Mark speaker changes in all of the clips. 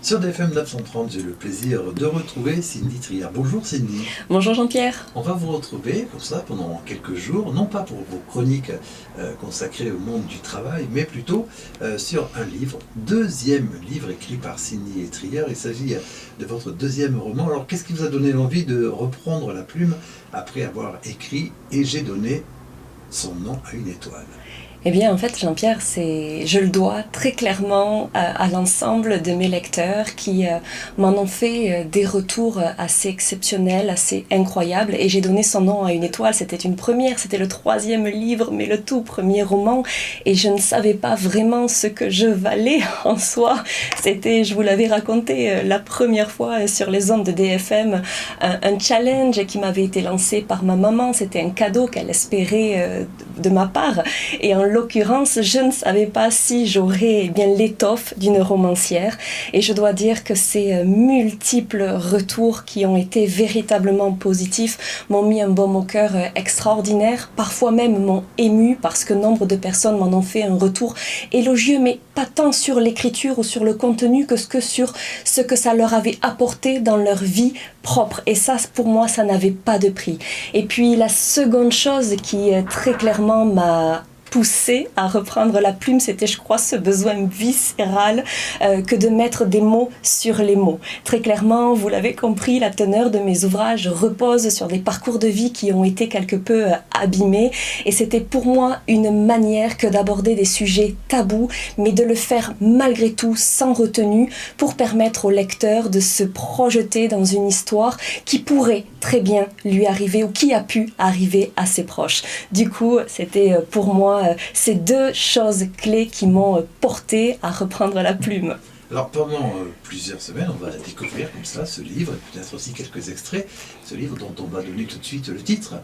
Speaker 1: Sur DFM 930, j'ai le plaisir de retrouver Cindy Trier. Bonjour Cindy.
Speaker 2: Bonjour Jean-Pierre.
Speaker 1: On va vous retrouver comme ça pendant quelques jours, non pas pour vos chroniques consacrées au monde du travail, mais plutôt sur un livre, deuxième livre écrit par Cindy Trier. Il s'agit de votre deuxième roman. Alors qu'est-ce qui vous a donné l'envie de reprendre la plume après avoir écrit « Et j'ai donné son nom à une étoile ».
Speaker 2: Eh bien, en fait, Jean-Pierre, je le dois très clairement à l'ensemble de mes lecteurs qui m'en ont fait des retours assez exceptionnels, assez incroyables. Et j'ai donné son nom à une étoile. C'était une première, c'était le 3e livre, mais le tout premier roman. Et je ne savais pas vraiment ce que je valais en soi. C'était, je vous l'avais raconté la première fois sur les ondes de DFM, un challenge qui m'avait été lancé par ma maman. C'était un cadeau qu'elle espérait de ma part. Et en l'occurrence, je ne savais pas si j'aurais bien l'étoffe d'une romancière. Et je dois dire que ces multiples retours qui ont été véritablement positifs m'ont mis un baume au cœur extraordinaire. Parfois même m'ont ému parce que nombre de personnes m'en ont fait un retour élogieux, mais pas tant sur l'écriture ou sur le contenu que sur ce que ça leur avait apporté dans leur vie propre. Et ça, pour moi, ça n'avait pas de prix. Et puis la seconde chose qui très clairement m'a poussé à reprendre la plume, c'était, je crois, ce besoin viscéral que de mettre des mots sur les mots. Très clairement, vous l'avez compris, la teneur de mes ouvrages repose sur des parcours de vie qui ont été quelque peu abîmés, et c'était pour moi une manière que d'aborder des sujets tabous, mais de le faire malgré tout sans retenue, pour permettre au lecteur de se projeter dans une histoire qui pourrait très bien lui arriver, ou qui a pu arriver à ses proches. Du coup, c'était pour moi ces deux choses clés qui m'ont porté à reprendre la plume.
Speaker 1: Alors pendant plusieurs semaines, on va découvrir comme ça ce livre, et peut-être aussi quelques extraits, ce livre dont on va donner tout de suite le titre.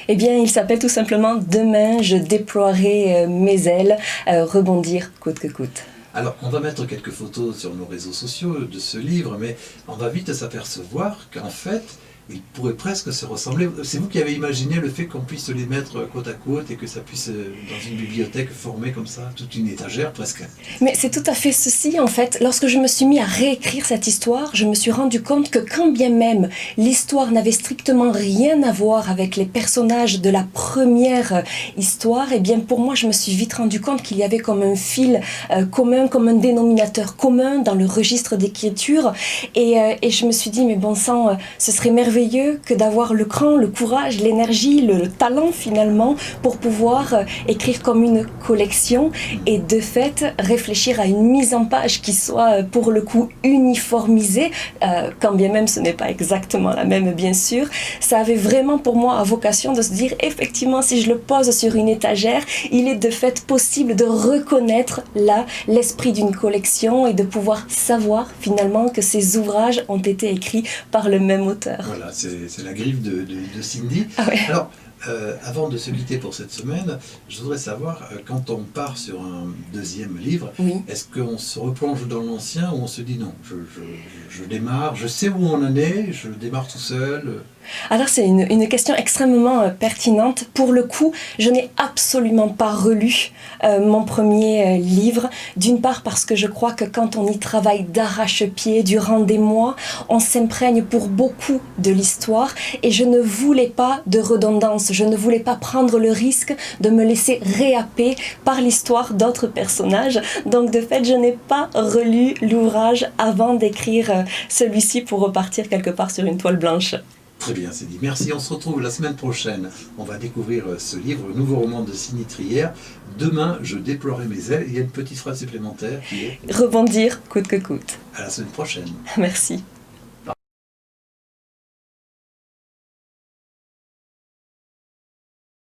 Speaker 2: Eh bien, il s'appelle tout simplement « Demain, je déploierai mes ailes, rebondir coûte que coûte ».
Speaker 1: Alors, on va mettre quelques photos sur nos réseaux sociaux de ce livre, mais on va vite s'apercevoir qu'en fait, ils pourraient presque se ressembler. C'est vous qui avez imaginé le fait qu'on puisse les mettre côte à côte et que ça puisse, dans une bibliothèque, former comme ça toute une étagère presque.
Speaker 2: Mais c'est tout à fait ceci, en fait. Lorsque je me suis mis à réécrire cette histoire, je me suis rendu compte que quand bien même l'histoire n'avait strictement rien à voir avec les personnages de la première histoire, eh bien pour moi, je me suis vite rendu compte qu'il y avait comme un fil commun, comme un dénominateur commun dans le registre d'écriture. Et je me suis dit, mais bon sang, ce serait merveilleux que d'avoir le cran, le courage, l'énergie, le talent finalement pour pouvoir écrire comme une collection et de fait réfléchir à une mise en page qui soit pour le coup uniformisée, quand bien même ce n'est pas exactement la même bien sûr. Ça avait vraiment pour moi à vocation de se dire effectivement si je le pose sur une étagère, il est de fait possible de reconnaître là l'esprit d'une collection et de pouvoir savoir finalement que ces ouvrages ont été écrits par le même auteur.
Speaker 1: Voilà, c'est la griffe de Cindy.
Speaker 2: Ah ouais.
Speaker 1: Alors, avant de se quitter pour cette semaine, je voudrais savoir, quand on part sur un deuxième livre,
Speaker 2: Oui.
Speaker 1: est-ce qu'on se replonge dans l'ancien ou on se dit non, je démarre, je sais où on en est, je démarre tout seul.
Speaker 2: Alors c'est une question extrêmement pertinente. Pour le coup, je n'ai absolument pas relu mon premier livre. D'une part parce que je crois que quand on y travaille d'arrache-pied durant des mois, on s'imprègne pour beaucoup de l'histoire et je ne voulais pas de redondance. Je ne voulais pas prendre le risque de me laisser réhapper par l'histoire d'autres personnages. Donc de fait, je n'ai pas relu l'ouvrage avant d'écrire celui-ci pour repartir quelque part sur une toile blanche.
Speaker 1: Très bien, c'est dit. Merci, on se retrouve la semaine prochaine. On va découvrir ce livre, le nouveau roman de Cindy Trier. Demain, je déploierai mes ailes. Il y a une petite phrase supplémentaire qui est «
Speaker 2: Rebondir coûte que coûte ».
Speaker 1: À la semaine prochaine.
Speaker 2: Merci.